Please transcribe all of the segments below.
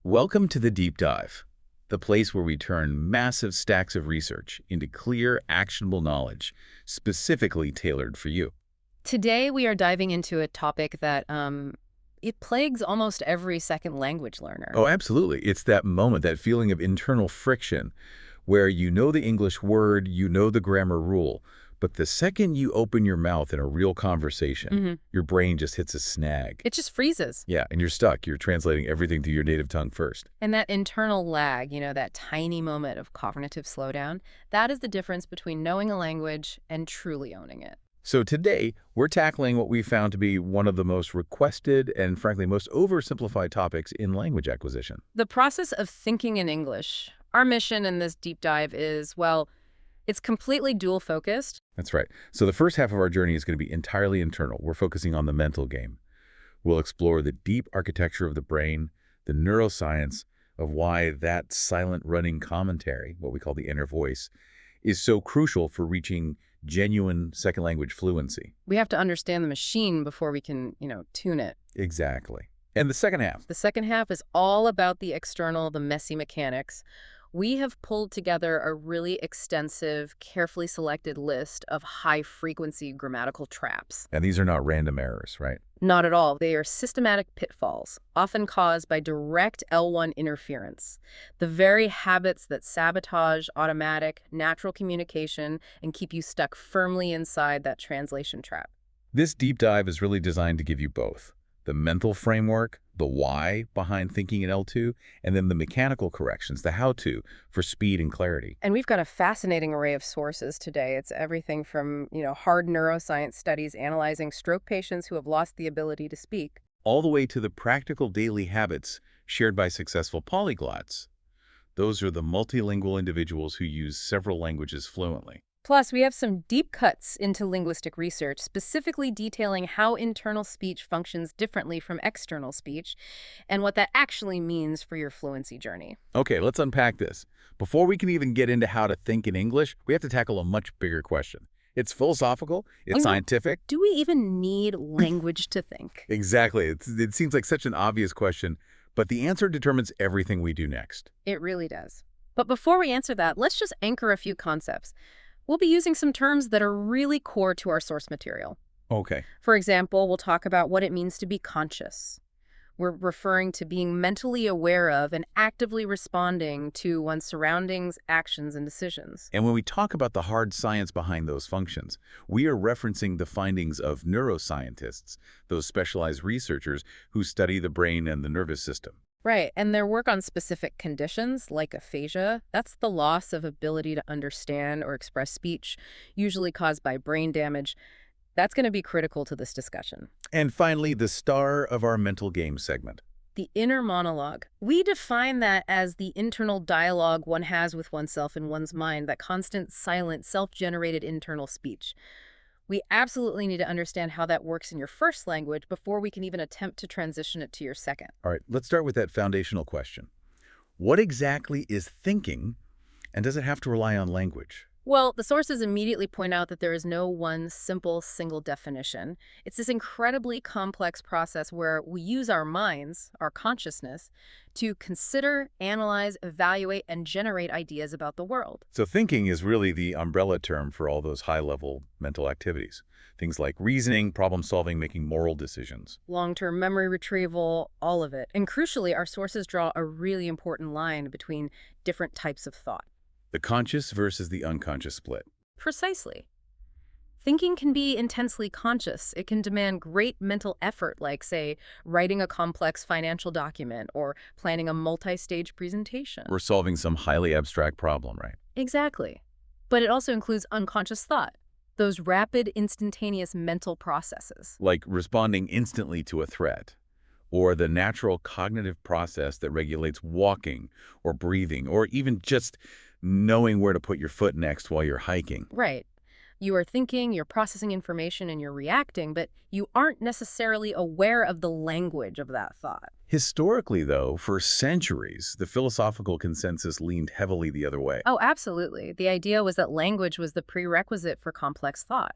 Welcome to the Deep Dive, the place where we turn massive stacks of research into clear, actionable knowledge, specifically tailored for you. Today, we are diving into a topic that it plagues almost every second language learner. Oh, absolutely. It's that moment, that feeling of internal friction, where you know the English word, you know the grammar rule, but the second you open your mouth in a real conversation, hmm your brain just hits a snag. It just freezes. Yeah, and you're stuck. You're translating everything to your native tongue first. And that internal lag, that tiny moment of cognitive slowdown, that is the difference between knowing a language and truly owning it. So today, we're tackling what we found to be one of the most requested and, frankly, most oversimplified topics in language acquisition. The process of thinking in English, our mission in this deep dive is, well, it's completely dual focused. That's right. So the first half of our journey is going to be entirely internal. We're focusing on the mental game. We'll explore the deep architecture of the brain, the neuroscience of why that silent running commentary, what we call the inner voice, is so crucial for reaching genuine second language fluency. We have to understand the machine before we can, tune it. Exactly. And the second half. The second half is all about the external, the messy mechanics. We have pulled together a really extensive, carefully selected list of high-frequency grammatical traps. And these are not random errors, right? Not at all. They are systematic pitfalls, often caused by direct L1 interference, the very habits that sabotage automatic, natural communication and keep you stuck firmly inside that translation trap. This deep dive is really designed to give you both the mental framework, the why behind thinking in L2, and then the mechanical corrections, the how-to, for speed and clarity. And we've got a fascinating array of sources today. It's everything from, hard neuroscience studies analyzing stroke patients who have lost the ability to speak. All the way to the practical daily habits shared by successful polyglots. Those are the multilingual individuals who use several languages fluently. Plus, we have some deep cuts into linguistic research, specifically detailing how internal speech functions differently from external speech and what that actually means for your fluency journey. Okay, let's unpack this. Before we can even get into how to think in English, we have to tackle a much bigger question. It's philosophical, it's scientific. Do we even need language to think? Exactly. It seems like such an obvious question, but the answer determines everything we do next. It really does. But before we answer that, let's just anchor a few concepts. We'll be using some terms that are really core to our source material. Okay. For example, we'll talk about what it means to be conscious. We're referring to being mentally aware of and actively responding to one's surroundings, actions, and decisions. And when we talk about the hard science behind those functions, we are referencing the findings of neuroscientists, those specialized researchers who study the brain and the nervous system. Right, and their work on specific conditions, like aphasia, that's the loss of ability to understand or express speech, usually caused by brain damage. That's going to be critical to this discussion. And finally, the star of our mental game segment. The inner monologue. We define that as the internal dialogue one has with oneself in one's mind, that constant, silent, self-generated internal speech. We absolutely need to understand how that works in your first language before we can even attempt to transition it to your second. All right, let's start with that foundational question. What exactly is thinking, and does it have to rely on language? Well, the sources immediately point out that there is no one simple, single definition. It's this incredibly complex process where we use our minds, our consciousness, to consider, analyze, evaluate, and generate ideas about the world. So thinking is really the umbrella term for all those high-level mental activities. Things like reasoning, problem-solving, making moral decisions. Long-term memory retrieval, all of it. And crucially, our sources draw a really important line between different types of thought. The conscious versus the unconscious split. Precisely. Thinking can be intensely conscious. It can demand great mental effort, like, say, writing a complex financial document or planning a multi-stage presentation. We're solving some highly abstract problem, right? Exactly. But it also includes unconscious thought, those rapid, instantaneous mental processes. Like responding instantly to a threat, or the natural cognitive process that regulates walking or breathing, or even just knowing where to put your foot next while you're hiking. Right. You are thinking, you're processing information, and you're reacting, but you aren't necessarily aware of the language of that thought. Historically, though, for centuries, the philosophical consensus leaned heavily the other way. Oh, absolutely. The idea was that language was the prerequisite for complex thought.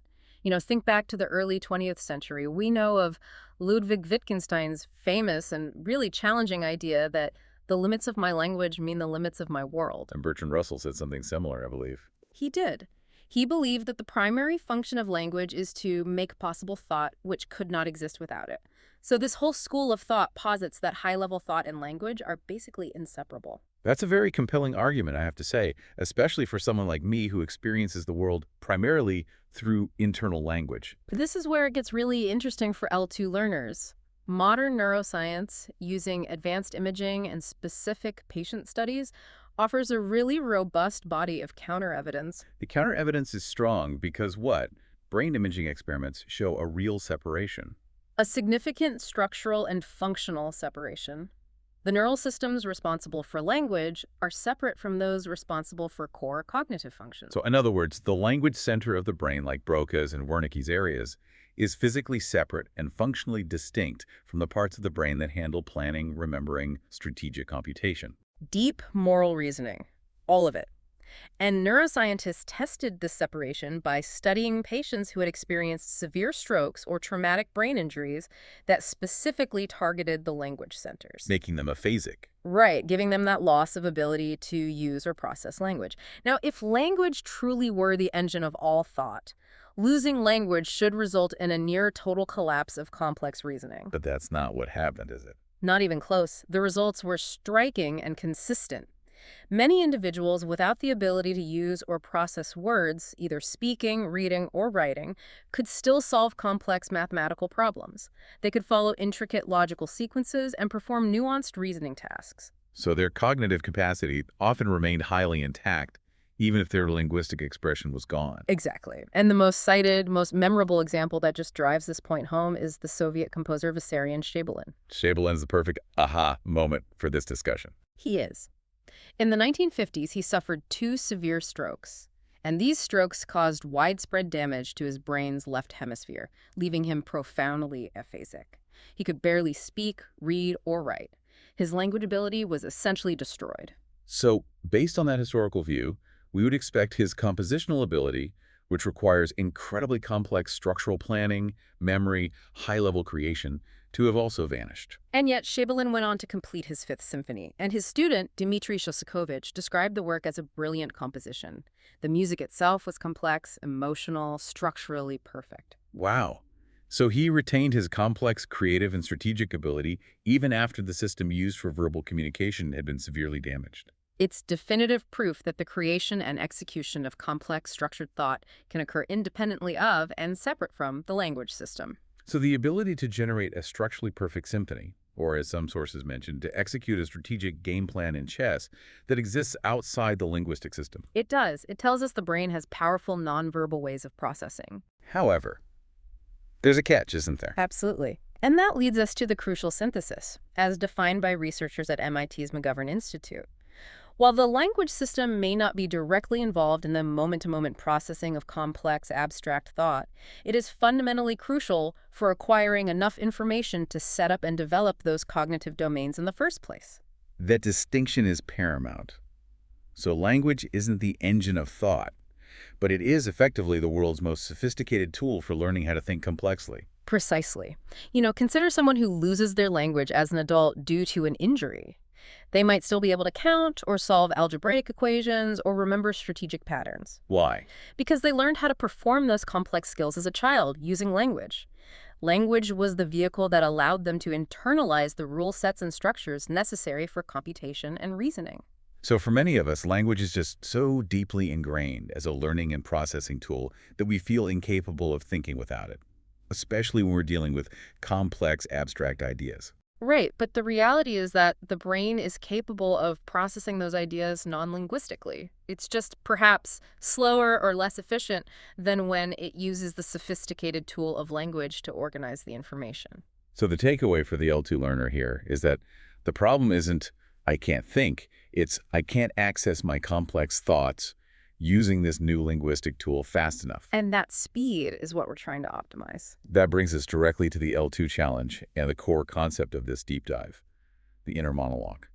Think back to the early 20th century. We know of Ludwig Wittgenstein's famous and really challenging idea that The limits of my language mean the limits of my world. And Bertrand Russell said something similar, I believe. He did. He believed that the primary function of language is to make possible thought, which could not exist without it. So this whole school of thought posits that high-level thought and language are basically inseparable. That's a very compelling argument, I have to say, especially for someone like me who experiences the world primarily through internal language. This is where it gets really interesting for L2 learners. Modern neuroscience, using advanced imaging and specific patient studies, offers a really robust body of counter-evidence. The counter-evidence is strong because what? Brain imaging experiments show a real separation. A significant structural and functional separation. The neural systems responsible for language are separate from those responsible for core cognitive functions. So in other words, the language center of the brain, like Broca's and Wernicke's areas, is physically separate and functionally distinct from the parts of the brain that handle planning, remembering, strategic computation. Deep moral reasoning. All of it. And neuroscientists tested this separation by studying patients who had experienced severe strokes or traumatic brain injuries that specifically targeted the language centers. Making them aphasic. Right, giving them that loss of ability to use or process language. Now, if language truly were the engine of all thought, losing language should result in a near total collapse of complex reasoning. But that's not what happened, is it? Not even close. The results were striking and consistent. Many individuals without the ability to use or process words, either speaking, reading, or writing, could still solve complex mathematical problems. They could follow intricate logical sequences and perform nuanced reasoning tasks. So their cognitive capacity often remained highly intact, even if their linguistic expression was gone. Exactly. And the most cited, most memorable example that just drives this point home is the Soviet composer Vissarion Shabalin. Shabalin's the perfect aha moment for this discussion. He is. In the 1950s, he suffered 2 severe strokes, and these strokes caused widespread damage to his brain's left hemisphere, leaving him profoundly aphasic. He could barely speak, read, or write. His language ability was essentially destroyed. So, based on that historical view, we would expect his compositional ability, which requires incredibly complex structural planning, memory, high-level creation, to have also vanished. And yet, Shabalin went on to complete his Fifth Symphony, and his student, Dmitri Shostakovich, described the work as a brilliant composition. The music itself was complex, emotional, structurally perfect. Wow. So he retained his complex creative and strategic ability even after the system used for verbal communication had been severely damaged. It's definitive proof that the creation and execution of complex, structured thought can occur independently of and separate from the language system. So the ability to generate a structurally perfect symphony, or as some sources mentioned, to execute a strategic game plan in chess that exists outside the linguistic system. It does. It tells us the brain has powerful nonverbal ways of processing. However, there's a catch, isn't there? Absolutely. And that leads us to the crucial synthesis, as defined by researchers at MIT's McGovern Institute. While the language system may not be directly involved in the moment-to-moment processing of complex, abstract thought, it is fundamentally crucial for acquiring enough information to set up and develop those cognitive domains in the first place. That distinction is paramount. So language isn't the engine of thought, but it is effectively the world's most sophisticated tool for learning how to think complexly. Precisely. Consider someone who loses their language as an adult due to an injury. They might still be able to count or solve algebraic equations or remember strategic patterns. Why? Because they learned how to perform those complex skills as a child using language. Language was the vehicle that allowed them to internalize the rule sets and structures necessary for computation and reasoning. So for many of us, language is just so deeply ingrained as a learning and processing tool that we feel incapable of thinking without it, especially when we're dealing with complex, abstract ideas. Right, but the reality is that the brain is capable of processing those ideas non-linguistically. It's just perhaps slower or less efficient than when it uses the sophisticated tool of language to organize the information. So the takeaway for the L2 learner here is that the problem isn't I can't think, it's I can't access my complex thoughts using this new linguistic tool fast enough. And that speed is what we're trying to optimize. That brings us directly to the L2 challenge and the core concept of this deep dive, the inner monologue.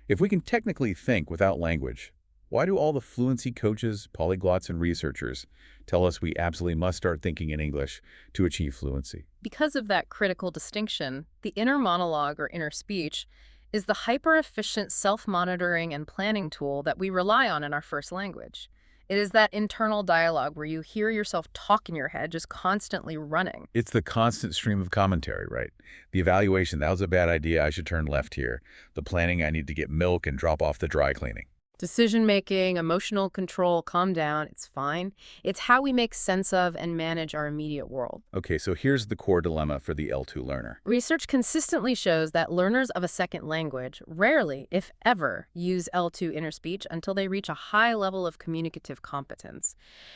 If we can technically think without language, why do all the fluency coaches, polyglots, and researchers tell us we absolutely must start thinking in English to achieve fluency? Because of that critical distinction, the inner monologue or inner speech is the hyper-efficient self-monitoring and planning tool that we rely on in our first language. It is that internal dialogue where you hear yourself talk in your head, just constantly running. It's the constant stream of commentary, right? The evaluation, that was a bad idea, I should turn left here. The planning, I need to get milk and drop off the dry cleaning. Decision-making, emotional control, calm down, it's fine. It's how we make sense of and manage our immediate world. Okay, so here's the core dilemma for the L2 learner. Research consistently shows that learners of a second language rarely, if ever, use L2 inner speech until they reach a high level of communicative competence.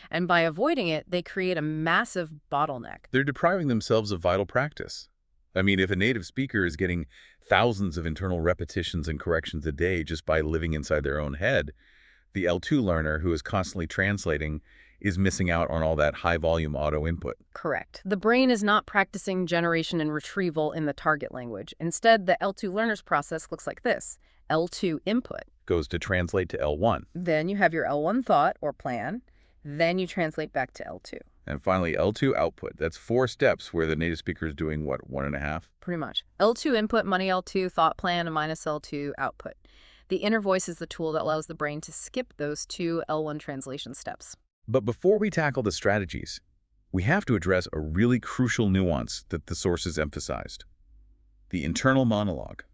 And by avoiding it, they create a massive bottleneck. They're depriving themselves of vital practice. I mean, if a native speaker is getting thousands of internal repetitions and corrections a day just by living inside their own head, the L2 learner who is constantly translating is missing out on all that high-volume auto-input. Correct. The brain is not practicing generation and retrieval in the target language. Instead, the L2 learner's process looks like this. L2 input. Goes to translate to L1. Then you have your L1 thought or plan. Then you translate back to L2. And finally, L2 output. That's 4 steps where the native speaker is doing, what, 1.5? Pretty much. L2 input, money L2, thought plan, and minus L2 output. The inner voice is the tool that allows the brain to skip those 2 L1 translation steps. But before we tackle the strategies, we have to address a really crucial nuance that the sources emphasized. The internal monologue.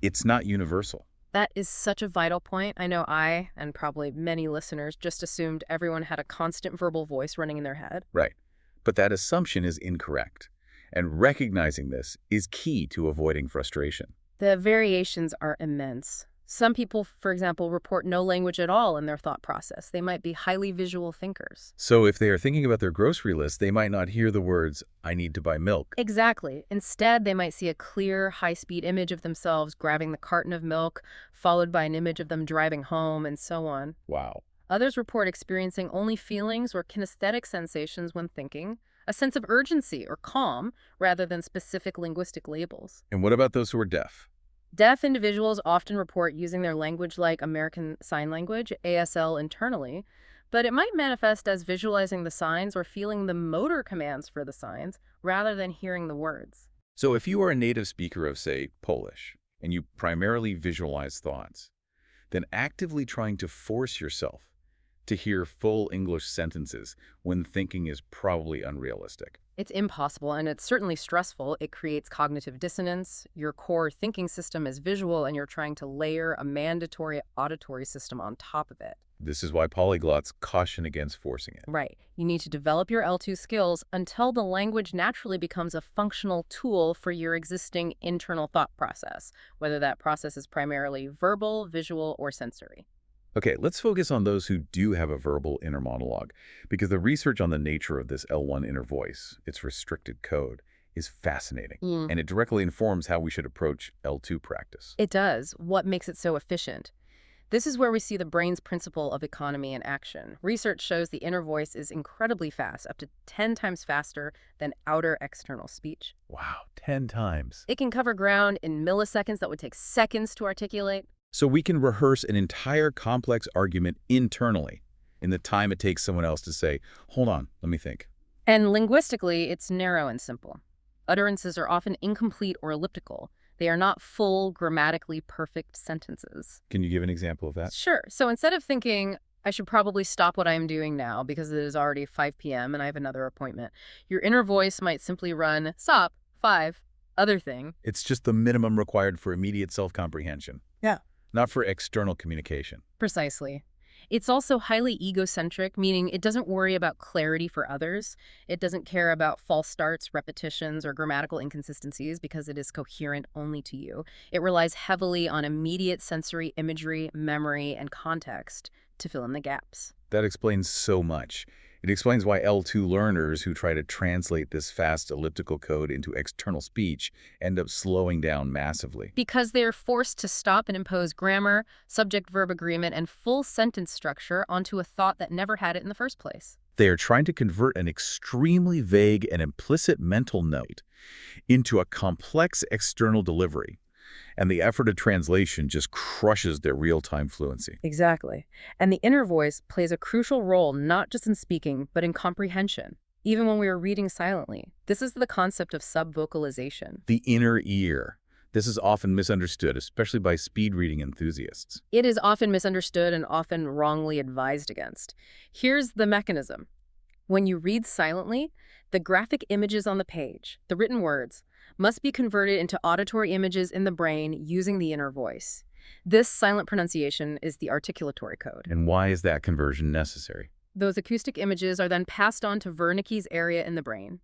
It's not universal. That is such a vital point. I know I, and probably many listeners, just assumed everyone had a constant verbal voice running in their head. Right. But that assumption is incorrect. And recognizing this is key to avoiding frustration. The variations are immense. Some people, for example, report no language at all in their thought process. They might be highly visual thinkers. So if they are thinking about their grocery list, they might not hear the words, "I need to buy milk." Exactly. Instead, they might see a clear, high-speed image of themselves grabbing the carton of milk, followed by an image of them driving home, and so on. Wow. Others report experiencing only feelings or kinesthetic sensations when thinking, a sense of urgency or calm, rather than specific linguistic labels. And what about those who are deaf? Deaf individuals often report using their language like American Sign Language, ASL, internally, but it might manifest as visualizing the signs or feeling the motor commands for the signs rather than hearing the words. So if you are a native speaker of, say, Polish, and you primarily visualize thoughts, then actively trying to force yourself to hear full English sentences when thinking is probably unrealistic. It's impossible, and it's certainly stressful. It creates cognitive dissonance. Your core thinking system is visual, and you're trying to layer a mandatory auditory system on top of it. This is why polyglots caution against forcing it. Right. You need to develop your L2 skills until the language naturally becomes a functional tool for your existing internal thought process, whether that process is primarily verbal, visual, or sensory. Okay, let's focus on those who do have a verbal inner monologue, because the research on the nature of this L1 inner voice, its restricted code, is fascinating, and it directly informs how we should approach L2 practice. It does. What makes it so efficient? This is where we see the brain's principle of economy in action. Research shows the inner voice is incredibly fast, up to 10 times faster than outer external speech. Wow, 10 times. It can cover ground in milliseconds that would take seconds to articulate. So we can rehearse an entire complex argument internally in the time it takes someone else to say, "Hold on, let me think." And linguistically, it's narrow and simple. Utterances are often incomplete or elliptical. They are not full, grammatically perfect sentences. Can you give an example of that? Sure. So instead of thinking, I should probably stop what I am doing now because it is already 5 p.m. and I have another appointment, your inner voice might simply run, stop, 5, other thing. It's just the minimum required for immediate self-comprehension. Yeah. Not for external communication. Precisely. It's also highly egocentric, meaning it doesn't worry about clarity for others. It doesn't care about false starts, repetitions, or grammatical inconsistencies because it is coherent only to you. It relies heavily on immediate sensory imagery, memory, and context to fill in the gaps. That explains so much. It explains why L2 learners who try to translate this fast elliptical code into external speech end up slowing down massively. Because they're forced to stop and impose grammar, subject-verb agreement, and full sentence structure onto a thought that never had it in the first place. They are trying to convert an extremely vague and implicit mental note into a complex external delivery. And the effort of translation just crushes their real-time fluency. Exactly. And the inner voice plays a crucial role not just in speaking, but in comprehension, even when we are reading silently. This is the concept of subvocalization. The inner ear, This is often misunderstood, especially by speed reading enthusiasts. It is often misunderstood and often wrongly advised against. Here's the mechanism. When you read silently, the graphic images on the page, the written words, must be converted into auditory images in the brain using the inner voice. This silent pronunciation is the articulatory code. And why is that conversion necessary? Those acoustic images are then passed on to Wernicke's area in the brain.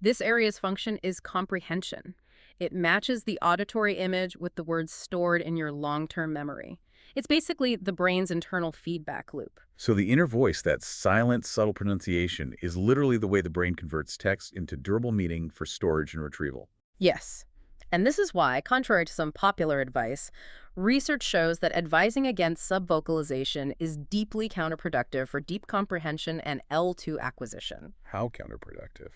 This area's function is comprehension. It matches the auditory image with the words stored in your long-term memory. It's basically the brain's internal feedback loop. So the inner voice, that silent, subtle pronunciation, is literally the way the brain converts text into durable meaning for storage and retrieval. Yes. And this is why, contrary to some popular advice, research shows that advising against subvocalization is deeply counterproductive for deep comprehension and L2 acquisition. How counterproductive?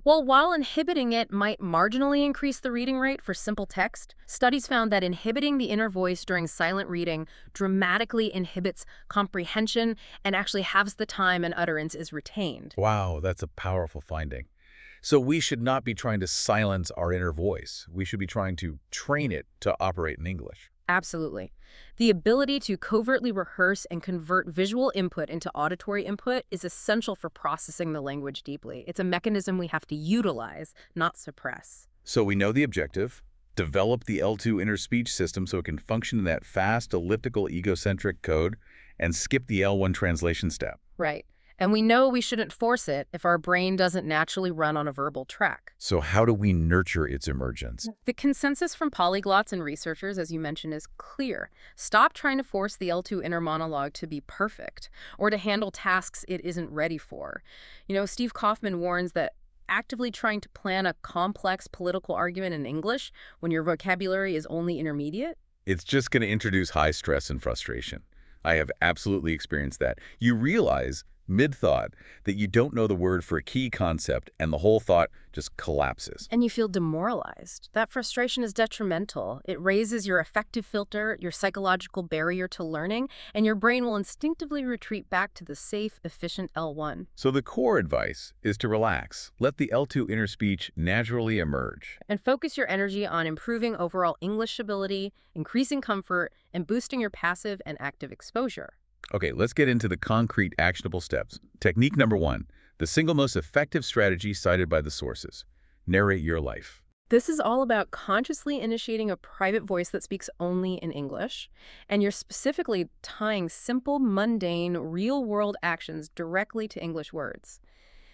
Well, while inhibiting it might marginally increase the reading rate for simple text, studies found that inhibiting the inner voice during silent reading dramatically inhibits comprehension and actually halves the time an utterance is retained. Wow, that's a powerful finding. So we should not be trying to silence our inner voice. We should be trying to train it to operate in English. Absolutely. The ability to covertly rehearse and convert visual input into auditory input is essential for processing the language deeply. It's a mechanism we have to utilize, not suppress. So we know the objective. Develop the L2 inner speech system so it can function in that fast, elliptical, egocentric code, and skip the L1 translation step. Right. And we know we shouldn't force it if our brain doesn't naturally run on a verbal track. So how do we nurture its emergence? The consensus from polyglots and researchers, as you mentioned, is clear. Stop trying to force the L2 inner monologue to be perfect or to handle tasks it isn't ready for. Steve Kaufman warns that actively trying to plan a complex political argument in English when your vocabulary is only intermediate? It's just going to introduce high stress and frustration. I have absolutely experienced that. You realize mid-thought that you don't know the word for a key concept and the whole thought just collapses. And you feel demoralized. That frustration is detrimental. It raises your affective filter, your psychological barrier to learning, and your brain will instinctively retreat back to the safe, efficient L1. So the core advice is to relax. Let the L2 inner speech naturally emerge. And focus your energy on improving overall English ability, increasing comfort, and boosting your passive and active exposure. Okay, let's get into the concrete, actionable steps. Technique number 1, the single most effective strategy cited by the sources. Narrate your life. This is all about consciously initiating a private voice that speaks only in English, and you're specifically tying simple, mundane, real-world actions directly to English words.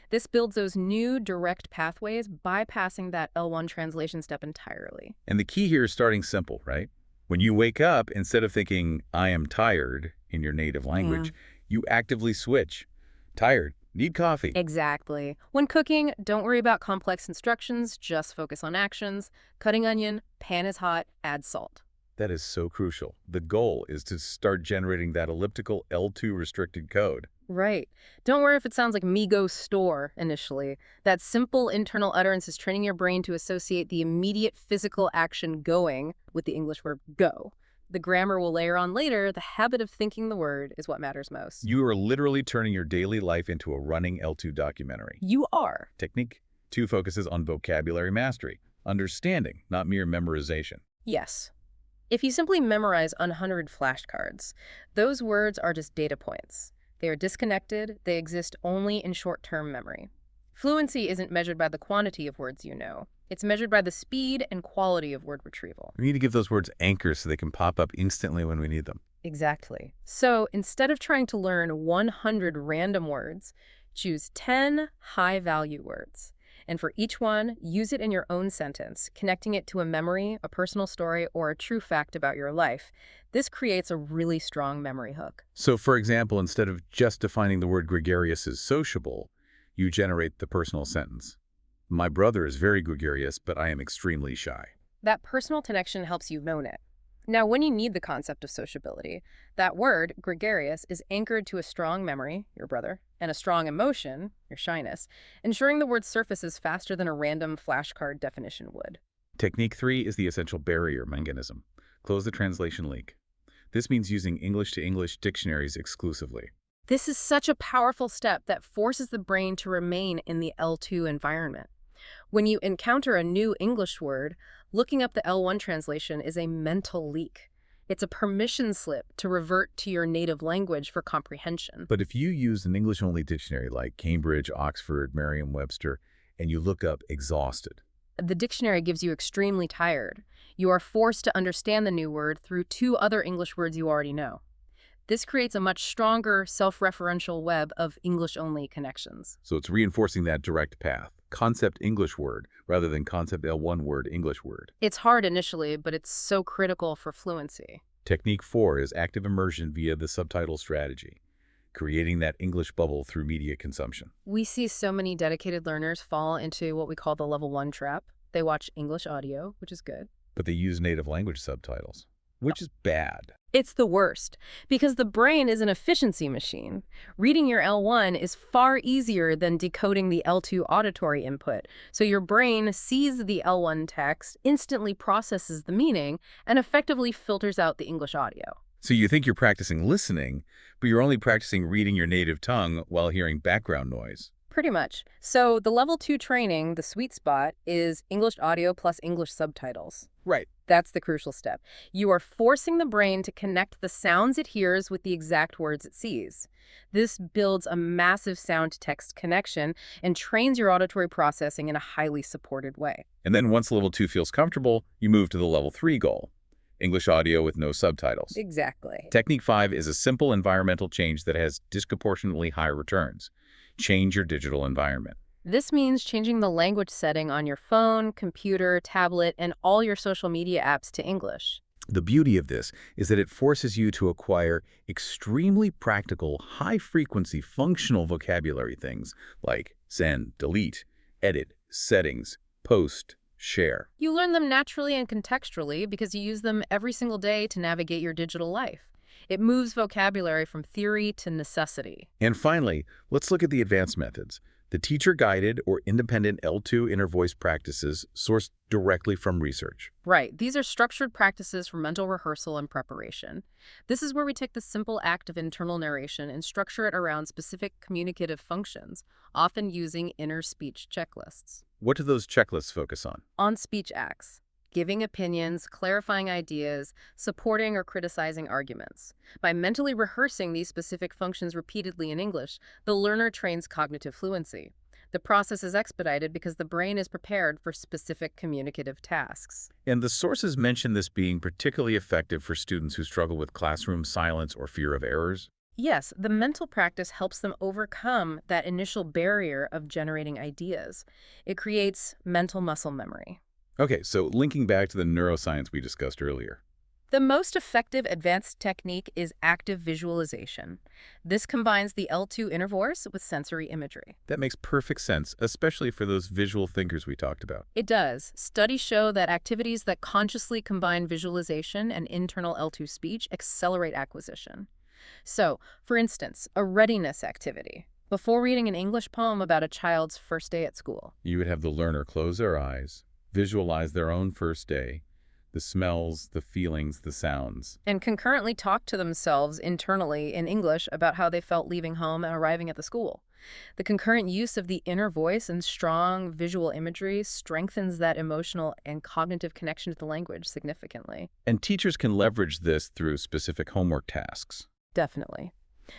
This builds those new direct pathways, bypassing that L1 translation step entirely. And the key here is starting simple, right? When you wake up, instead of thinking, I am tired, in your native language, you actively switch. Tired, need coffee. Exactly. When cooking, don't worry about complex instructions, just focus on actions. Cutting onion, pan is hot, add salt. That is so crucial. The goal is to start generating that elliptical L2 restricted code. Right. Don't worry if it sounds like me go store initially. That simple internal utterance is training your brain to associate the immediate physical action going with the English verb go. The grammar will layer on later. The habit of thinking the word is what matters most. You are literally turning your daily life into a running L2 documentary. You are. Technique 2 focuses on vocabulary mastery, understanding, not mere memorization. Yes. If you simply memorize 100 flashcards, those words are just data points. They are disconnected. They exist only in short-term memory. Fluency isn't measured by the quantity of words you know. It's measured by the speed and quality of word retrieval. We need to give those words anchors so they can pop up instantly when we need them. Exactly. So instead of trying to learn 100 random words, choose 10 high-value words. And for each one, use it in your own sentence, connecting it to a memory, a personal story, or a true fact about your life. This creates a really strong memory hook. So, for example, instead of just defining the word gregarious as sociable, you generate the personal sentence. My brother is very gregarious, but I am extremely shy. That personal connection helps you own it. Now, when you need the concept of sociability, that word, gregarious, is anchored to a strong memory, your brother, and a strong emotion, your shyness, ensuring the word surfaces faster than a random flashcard definition would. Technique 3 is the essential barrier mechanism. Close the translation leak. This means using English-to-English dictionaries exclusively. This is such a powerful step that forces the brain to remain in the L2 environment. When you encounter a new English word, looking up the L1 translation is a mental leak. It's a permission slip to revert to your native language for comprehension. But if you use an English-only dictionary like Cambridge, Oxford, Merriam-Webster, and you look up exhausted, The dictionary gives you extremely tired. You are forced to understand the new word through two other English words you already know. This creates a much stronger self-referential web of English-only connections. so it's reinforcing that direct path. Concept English word rather than concept L1 word English word. It's hard initially, but it's so critical for fluency. Technique 4 is active immersion via the subtitle strategy, creating that English bubble through media consumption. We see so many dedicated learners fall into what we call the level 1 trap. They watch English audio, which is good. But they use native language subtitles, which is bad. It's the worst, because the brain is an efficiency machine. Reading your L1 is far easier than decoding the L2 auditory input, so your brain sees the L1 text, instantly processes the meaning, and effectively filters out the English audio. So you think you're practicing listening, but you're only practicing reading your native tongue while hearing background noise. Pretty much. So the level 2 training, the sweet spot, is English audio plus English subtitles. Right. That's the crucial step. You are forcing the brain to connect the sounds it hears with the exact words it sees. This builds a massive sound-to-text connection and trains your auditory processing in a highly supported way. And then once level 2 feels comfortable, you move to the level 3 goal, English audio with no subtitles. Exactly. Technique 5 is a simple environmental change that has disproportionately high returns. Change your digital environment. This means changing the language setting on your phone, computer, tablet, and all your social media apps to English. The beauty of this is that it forces you to acquire extremely practical, high-frequency, functional vocabulary things like send, delete, edit, settings, post, share. You learn them naturally and contextually because you use them every single day to navigate your digital life. It moves vocabulary from theory to necessity. And finally, let's look at the advanced methods. The teacher-guided or independent L2 inner voice practices sourced directly from research. Right. These are structured practices for mental rehearsal and preparation. This is where we take the simple act of internal narration and structure it around specific communicative functions, often using inner speech checklists. What do those checklists focus on? On speech acts, giving opinions, clarifying ideas, supporting or criticizing arguments. By mentally rehearsing these specific functions repeatedly in English, the learner trains cognitive fluency. The process is expedited because the brain is prepared for specific communicative tasks. And the sources mention this being particularly effective for students who struggle with classroom silence or fear of errors. Yes, the mental practice helps them overcome that initial barrier of generating ideas. It creates mental muscle memory. Okay, so linking back to the neuroscience we discussed earlier. The most effective advanced technique is active visualization. This combines the L2 inner voice with sensory imagery. That makes perfect sense, especially for those visual thinkers we talked about. It does. Studies show that activities that consciously combine visualization and internal L2 speech accelerate acquisition. So, for instance, a readiness activity. Before reading an English poem about a child's first day at school, You would have the learner close their eyes, visualize their own first day, the smells, the feelings, the sounds. and concurrently talk to themselves internally in English about how they felt leaving home and arriving at the school. The concurrent use of the inner voice and strong visual imagery strengthens that emotional and cognitive connection to the language significantly. And teachers can leverage this through specific homework tasks. Definitely.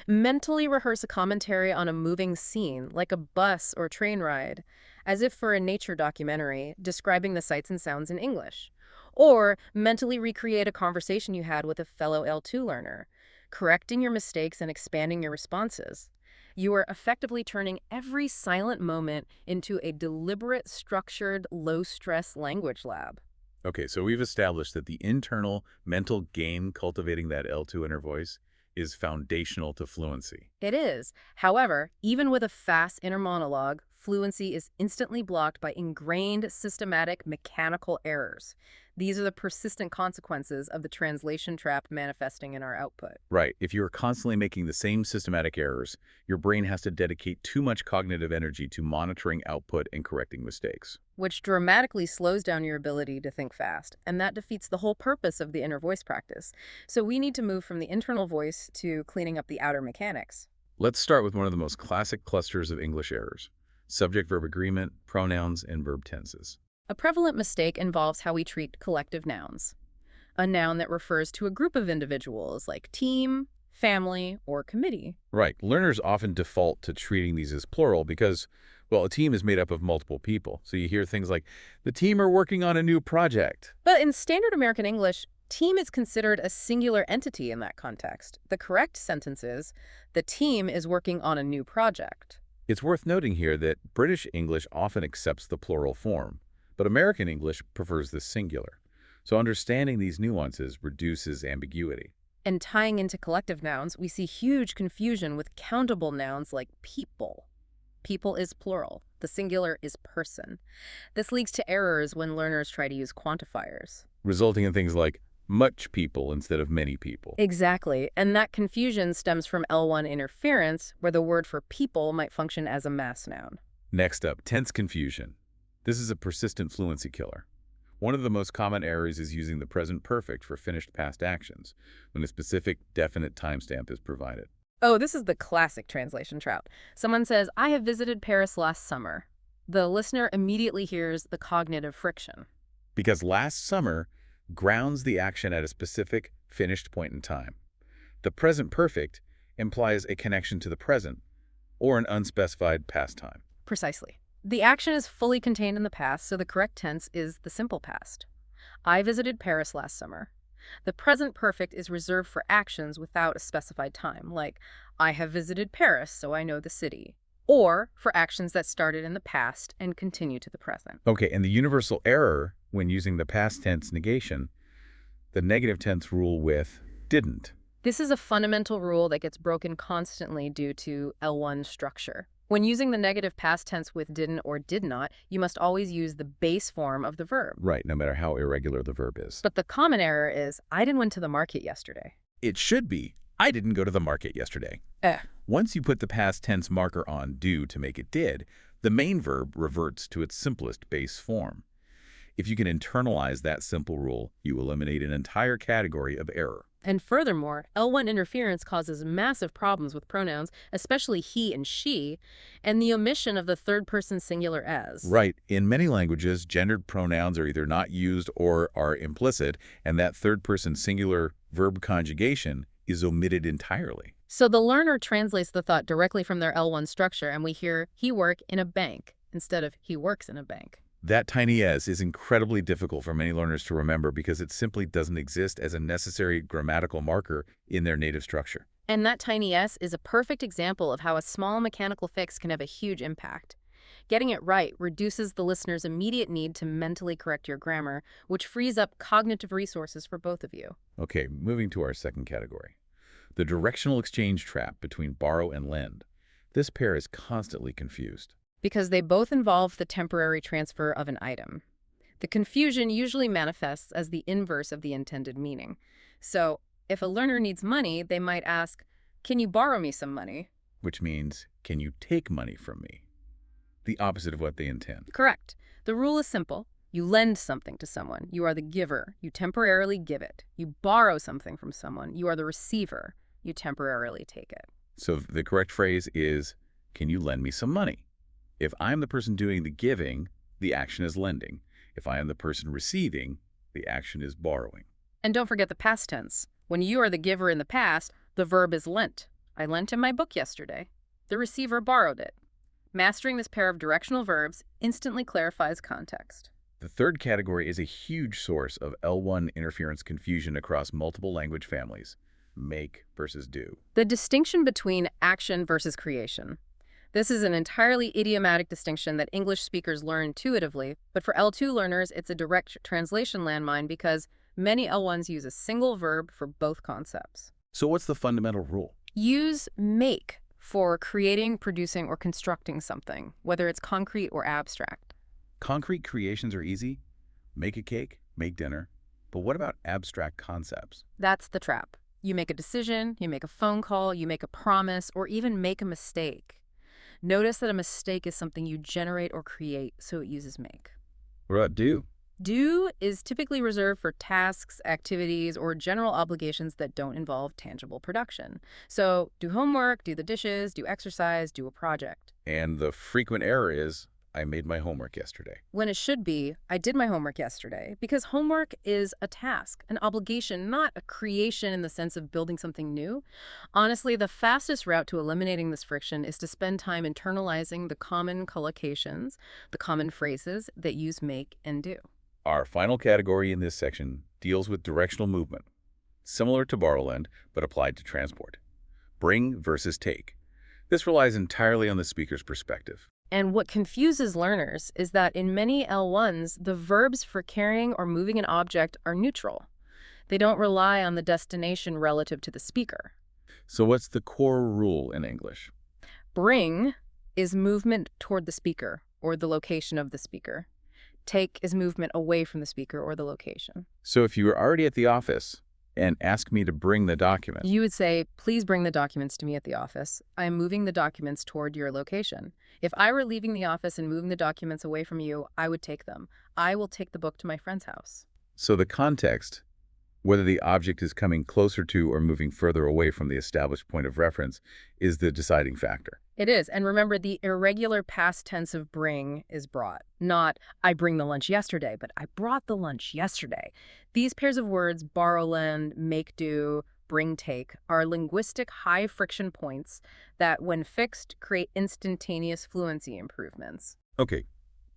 Mentally rehearse a commentary on a moving scene, like a bus or train ride, as if for a nature documentary, describing the sights and sounds in English. Or mentally recreate a conversation you had with a fellow L2 learner, correcting your mistakes and expanding your responses. You are effectively turning every silent moment into a deliberate, structured, low-stress language lab. Okay, so we've established that the internal mental game cultivating that L2 inner voice is foundational to fluency. It is. However, even with a fast inner monologue, fluency is instantly blocked by ingrained, systematic, mechanical errors. These are the persistent consequences of the translation trap manifesting in our output. Right. If you're constantly making the same systematic errors, your brain has to dedicate too much cognitive energy to monitoring output and correcting mistakes. Which dramatically slows down your ability to think fast, and that defeats the whole purpose of the inner voice practice. So we need to move from the internal voice to cleaning up the outer mechanics. Let's start with one of the most classic clusters of English errors, subject-verb agreement, pronouns, and verb tenses. A prevalent mistake involves how we treat collective nouns. A noun that refers to a group of individuals like team, family, or committee. Right. Learners often default to treating these as plural because, well, a team is made up of multiple people. So you hear things like, the team are working on a new project. But in standard American English, team is considered a singular entity in that context. The correct sentence is, the team is working on a new project. It's worth noting here that British English often accepts the plural form, but American English prefers the singular. So understanding these nuances reduces ambiguity. And tying into collective nouns, we see huge confusion with countable nouns like people. People is plural. The singular is person. This leads to errors when learners try to use quantifiers. Resulting in things like much people instead of many people. Exactly, and that confusion stems from L1 interference, where the word for people might function as a mass noun. Next up, tense confusion. This is a persistent fluency killer. One of the most common errors is using the present perfect for finished past actions when a specific, definite timestamp is provided. Oh, this is the classic translation trap. Someone says, I have visited Paris last summer. The listener immediately hears the cognitive friction. Because last summer grounds the action at a specific, finished point in time. The present perfect implies a connection to the present or an unspecified past time. Precisely. The action is fully contained in the past, so the correct tense is the simple past. I visited Paris last summer. The present perfect is reserved for actions without a specified time, like, I have visited Paris, so I know the city. Or for actions that started in the past and continue to the present. Okay, and the universal error when using the past tense negation, the negative tense rule with didn't. This is a fundamental rule that gets broken constantly due to L1 structure. When using the negative past tense with didn't or did not, you must always use the base form of the verb. Right, no matter how irregular the verb is. But the common error is, I didn't went to the market yesterday. It should be, I didn't go to the market yesterday. Once you put the past tense marker on do to make it did, the main verb reverts to its simplest base form. If you can internalize that simple rule, you eliminate an entire category of error. And furthermore, L1 interference causes massive problems with pronouns, especially he and she, and the omission of the third-person singular as. Right. In many languages, gendered pronouns are either not used or are implicit, and that third-person singular verb conjugation is omitted entirely. So the learner translates the thought directly from their L1 structure, and we hear, he work in a bank, instead of he works in a bank. That tiny s is incredibly difficult for many learners to remember because it simply doesn't exist as a necessary grammatical marker in their native structure. And that tiny s is a perfect example of how a small mechanical fix can have a huge impact. Getting it right reduces the listener's immediate need to mentally correct your grammar, which frees up cognitive resources for both of you. Okay, moving to our second category. The directional exchange trap between borrow and lend. This pair is constantly confused. Because they both involve the temporary transfer of an item. The confusion usually manifests as the inverse of the intended meaning. So, if a learner needs money, they might ask, can you borrow me some money? Which means, can you take money from me? The opposite of what they intend. Correct. The rule is simple. You lend something to someone. You are the giver. You temporarily give it. You borrow something from someone. You are the receiver. You temporarily take it. So the correct phrase is, can you lend me some money? If I'm the person doing the giving, the action is lending. If I am the person receiving, the action is borrowing. And don't forget the past tense. When you are the giver in the past, the verb is lent. I lent him my book yesterday. The receiver borrowed it. Mastering this pair of directional verbs instantly clarifies context. The third category is a huge source of L1 interference confusion across multiple language families. Make versus do. The distinction between action versus creation. This is an entirely idiomatic distinction that English speakers learn intuitively, but for L2 learners, it's a direct translation landmine because many L1s use a single verb for both concepts. So what's the fundamental rule? Use make for creating, producing, or constructing something, whether it's concrete or abstract. Concrete creations are easy. Make a cake, make dinner. But what about abstract concepts? That's the trap. You make a decision, you make a phone call, you make a promise, or even make a mistake. Notice that a mistake is something you generate or create, so it uses make. What about do? Do is typically reserved for tasks, activities, or general obligations that don't involve tangible production. So do homework, do the dishes, do exercise, do a project. And the frequent error is, I made my homework yesterday. When it should be, I did my homework yesterday, because homework is a task, an obligation, not a creation in the sense of building something new. Honestly, the fastest route to eliminating this friction is to spend time internalizing the common collocations, the common phrases that use make and do. Our final category in this section deals with directional movement, similar to borrow-lend, but applied to transport. Bring versus take. This relies entirely on the speaker's perspective. And what confuses learners is that in many L1s, the verbs for carrying or moving an object are neutral. They don't rely on the destination relative to the speaker. So what's the core rule in English? Bring is movement toward the speaker or the location of the speaker. Take is movement away from the speaker or the location. So if you were already at the office and asked me to bring the document, You would say, please bring the documents to me at the office. I am moving the documents toward your location. If I were leaving the office and moving the documents away from you, I would take them. I will take the book to my friend's house. so the context, whether the object is coming closer to or moving further away from the established point of reference, is the deciding factor. It is. And remember, the irregular past tense of bring is brought. Not, I bring the lunch yesterday, but I brought the lunch yesterday. These pairs of words, borrow, lend, make do, bring, take, are linguistic high-friction points that, when fixed, create instantaneous fluency improvements. Okay,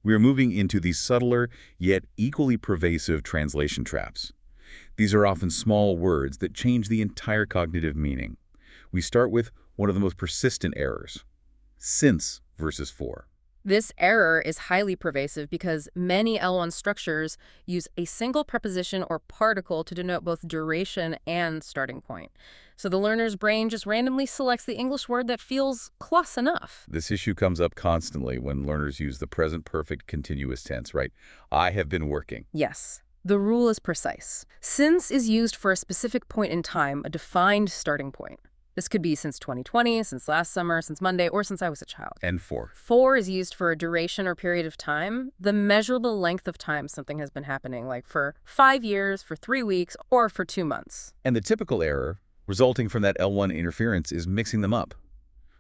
we are moving into the subtler yet equally pervasive translation traps. These are often small words that change the entire cognitive meaning. We start with one of the most persistent errors: since versus for. This error is highly pervasive because many L1 structures use a single preposition or particle to denote both duration and starting point. So the learner's brain just randomly selects the English word that feels close enough. This issue comes up constantly when learners use the present perfect continuous tense, right? I have been working. Yes, the rule is precise. Since is used for a specific point in time, a defined starting point. This could be since 2020, since last summer, since Monday, or since I was a child. And for. For is used for a duration or period of time, the measurable length of time something has been happening, like for 5 years, for 3 weeks, or for 2 months. And the typical error resulting from that L1 interference is mixing them up.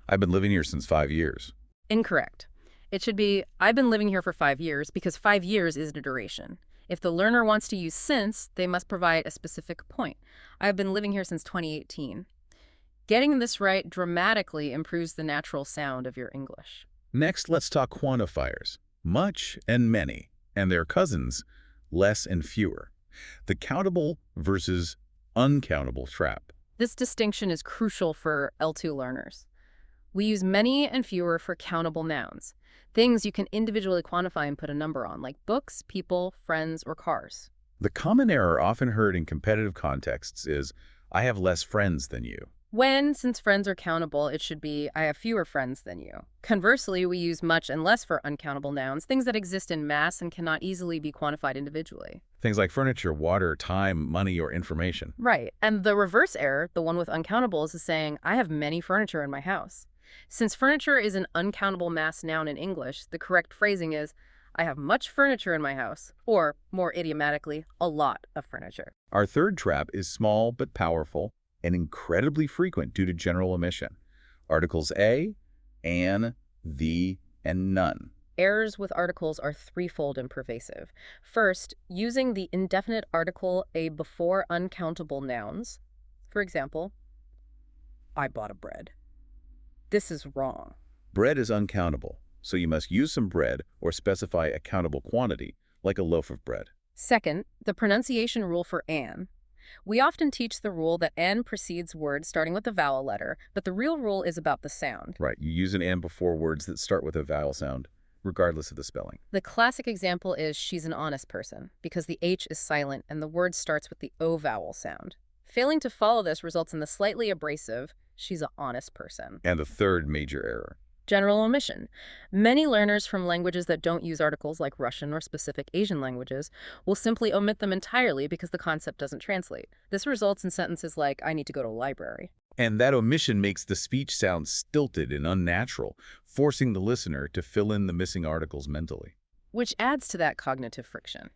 I've been living here since 5 years. Incorrect. It should be, I've been living here for 5 years, because 5 years is the duration. If the learner wants to use since, they must provide a specific point. I've been living here since 2018. Getting this right dramatically improves the natural sound of your English. Next, let's talk quantifiers: much and many, and their cousins, less and fewer. The countable versus uncountable trap. This distinction is crucial for L2 learners. We use many and fewer for countable nouns, things you can individually quantify and put a number on, like books, people, friends, or cars. The common error often heard in competitive contexts is, I have less friends than you. When, since friends are countable, it should be, I have fewer friends than you. Conversely, we use much and less for uncountable nouns, things that exist in mass and cannot easily be quantified individually. Things like furniture, water, time, money, or information. Right. And the reverse error, the one with uncountables, is saying, I have many furniture in my house. Since furniture is an uncountable mass noun in English, the correct phrasing is, I have much furniture in my house, or, more idiomatically, a lot of furniture. Our third trap is small but powerful and incredibly frequent due to general omission. Articles a, an, the, and none. Errors with articles are threefold and pervasive. First, using the indefinite article a before uncountable nouns. For example, I bought a bread. This is wrong. Bread is uncountable, so you must use some bread or specify a countable quantity, like a loaf of bread. Second, the pronunciation rule for an. We often teach the rule that an precedes words starting with a vowel letter, but the real rule is about the sound. Right, you use an and before words that start with a vowel sound, regardless of the spelling. The classic example is she's an honest person, because the H is silent and the word starts with the O vowel sound. Failing to follow this results in the slightly abrasive, she's an honest person. And the third major error. General omission. Many learners from languages that don't use articles like Russian or specific Asian languages will simply omit them entirely because the concept doesn't translate. This results in sentences like, I need to go to a library. And that omission makes the speech sound stilted and unnatural, forcing the listener to fill in the missing articles mentally. Which adds to that cognitive friction.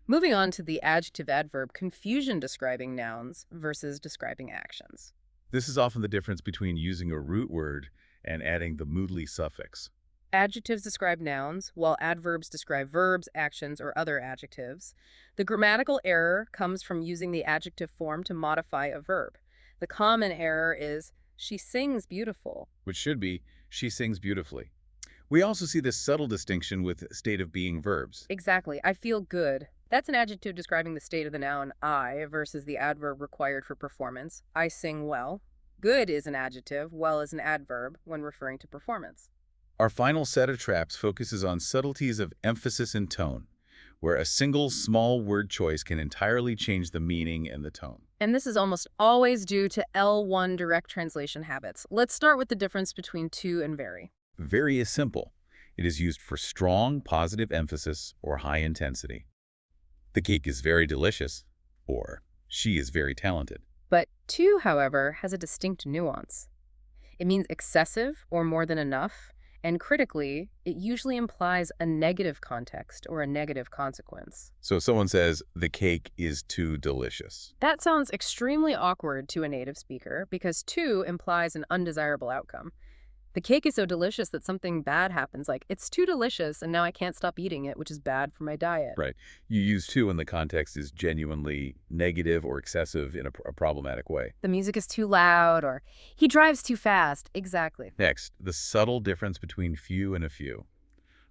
Moving on to the adjective-adverb confusion describing nouns versus describing actions. This is often the difference between using a root word and adding the moodly suffix. Adjectives describe nouns, while adverbs describe verbs, actions, or other adjectives. The grammatical error comes from using the adjective form to modify a verb. The common error is, she sings beautiful. Which should be, she sings beautifully. We also see this subtle distinction with state of being verbs. Exactly, I feel good. That's an adjective describing the state of the noun I versus the adverb required for performance. I sing well. Good is an adjective, well is an adverb when referring to performance. Our final set of traps focuses on subtleties of emphasis and tone, where a single small word choice can entirely change the meaning and the tone. And this is almost always due to L1 direct translation habits. Let's start with the difference between to and very. Very is simple. It is used for strong positive emphasis or high intensity. The cake is very delicious, or she is very talented. But to, however, has a distinct nuance. It means excessive or more than enough, and critically, it usually implies a negative context or a negative consequence. So if someone says, the cake is too delicious. That sounds extremely awkward to a native speaker because to implies an undesirable outcome. The cake is so delicious that something bad happens, like it's too delicious and now I can't stop eating it, which is bad for my diet. Right. You use to when the context is genuinely negative or excessive in a problematic way. The music is too loud, or he drives too fast. Exactly. Next, the subtle difference between few and a few.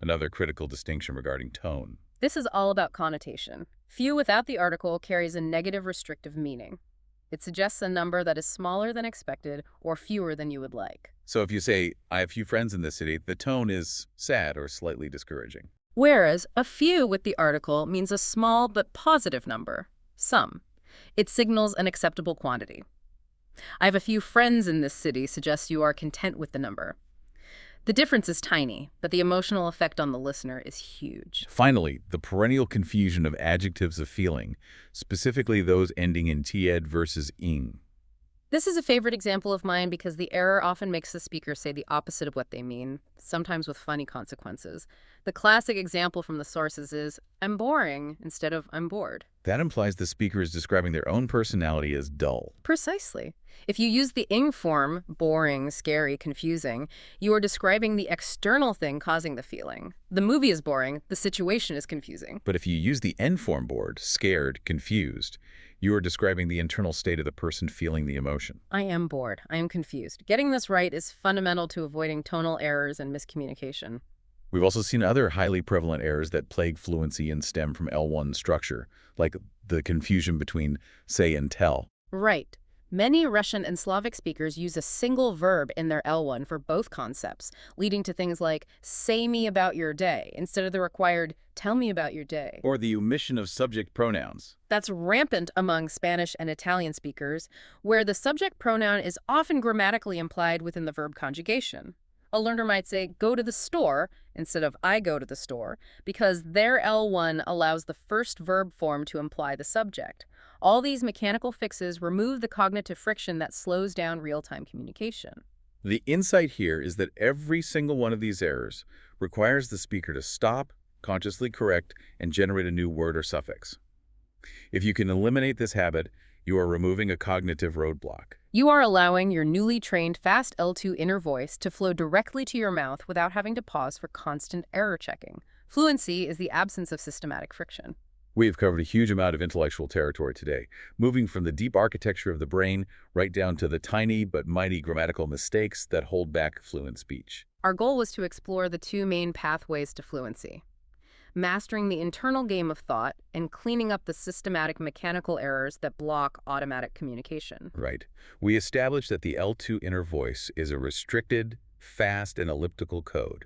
Another critical distinction regarding tone. This is all about connotation. Few without the article carries a negative restrictive meaning. It suggests a number that is smaller than expected or fewer than you would like. So if you say, I have few friends in this city, the tone is sad or slightly discouraging. Whereas a few with the article means a small but positive number, some. It signals an acceptable quantity. I have a few friends in this city suggests you are content with the number. The difference is tiny, but the emotional effect on the listener is huge. Finally, the perennial confusion of adjectives of feeling, specifically those ending in tied versus ing. This is a favorite example of mine because the error often makes the speaker say the opposite of what they mean, sometimes with funny consequences. The classic example from the sources is, I'm boring, instead of I'm bored. That implies the speaker is describing their own personality as dull. Precisely. If you use the ing form, boring, scary, confusing, you are describing the external thing causing the feeling. The movie is boring, the situation is confusing. But if you use the N form board, scared, confused, you are describing the internal state of the person feeling the emotion. I am bored. I am confused. Getting this right is fundamental to avoiding tonal errors and miscommunication. We've also seen other highly prevalent errors that plague fluency and stem from L1 structure, like the confusion between say and tell. Right. Many Russian and Slavic speakers use a single verb in their L1 for both concepts, leading to things like, say me about your day, instead of the required, tell me about your day. Or the omission of subject pronouns. That's rampant among Spanish and Italian speakers, where the subject pronoun is often grammatically implied within the verb conjugation. A learner might say, go to the store, instead of I go to the store, because their L1 allows the first verb form to imply the subject. All these mechanical fixes remove the cognitive friction that slows down real-time communication. The insight here is that every single one of these errors requires the speaker to stop, consciously correct, and generate a new word or suffix. If you can eliminate this habit, you are removing a cognitive roadblock. You are allowing your newly trained fast L2 inner voice to flow directly to your mouth without having to pause for constant error checking. Fluency is the absence of systematic friction. We have covered a huge amount of intellectual territory today, moving from the deep architecture of the brain right down to the tiny but mighty grammatical mistakes that hold back fluent speech. Our goal was to explore the two main pathways to fluency: mastering the internal game of thought and cleaning up the systematic mechanical errors that block automatic communication. Right. We established that the L2 inner voice is a restricted, fast, and elliptical code,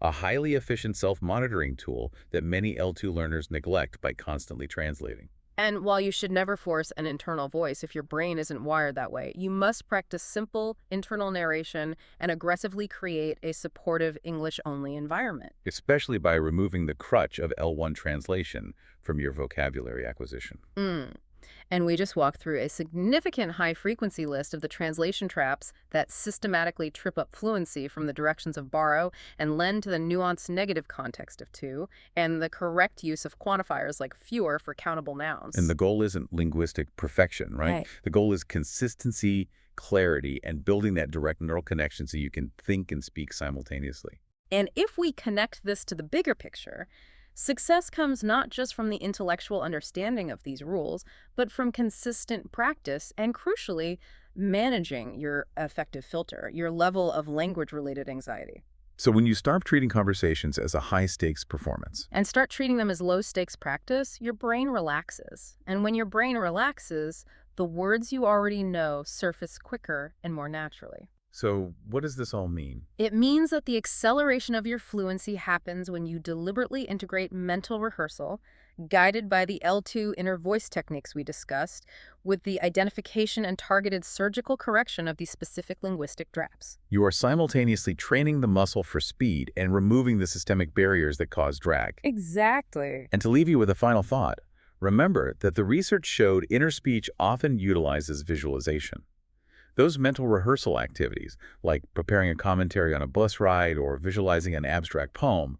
a highly efficient self-monitoring tool that many L2 learners neglect by constantly translating. And while you should never force an internal voice if your brain isn't wired that way, you must practice simple internal narration and aggressively create a supportive English-only environment. Especially by removing the crutch of L1 translation from your vocabulary acquisition. And we just walked through a significant high-frequency list of the translation traps that systematically trip up fluency, from the directions of borrow and lend to the nuanced negative context of to, and the correct use of quantifiers like fewer for countable And the nouns. goal isn't linguistic perfection, right? Right. The goal is consistency, clarity, and building that direct neural connection so you can think and speak simultaneously. And if we connect this to the bigger picture, success comes not just from the intellectual understanding of these rules, but from consistent practice and, crucially, managing your affective filter, your level of language-related anxiety. So when you start treating conversations as a high-stakes performance, And start treating them as low-stakes practice, your brain relaxes. And when your brain relaxes, the words you already know surface quicker and more naturally. so what does this all mean? It means that the acceleration of your fluency happens when you deliberately integrate mental rehearsal, guided by the L2 inner voice techniques we discussed, with the identification and targeted surgical correction of these specific linguistic traps. You are simultaneously training the muscle for speed and removing the systemic barriers that cause drag. Exactly. And to leave you with a final thought, remember that the research showed inner speech often utilizes visualization. Those mental rehearsal activities, like preparing a commentary on a bus ride or visualizing an abstract poem,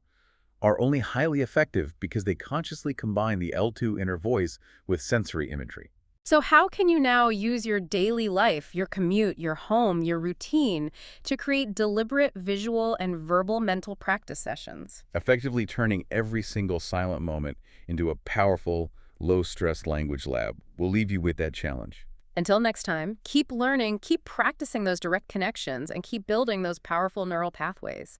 are only highly effective because they consciously combine the L2 inner voice with sensory imagery. So how can you now use your daily life, your commute, your home, your routine to create deliberate visual and verbal mental practice sessions? Effectively turning every single silent moment into a powerful, low-stress language lab. We'll leave you with that challenge. Until next time, keep learning, keep practicing those direct connections, and keep building those powerful neural pathways.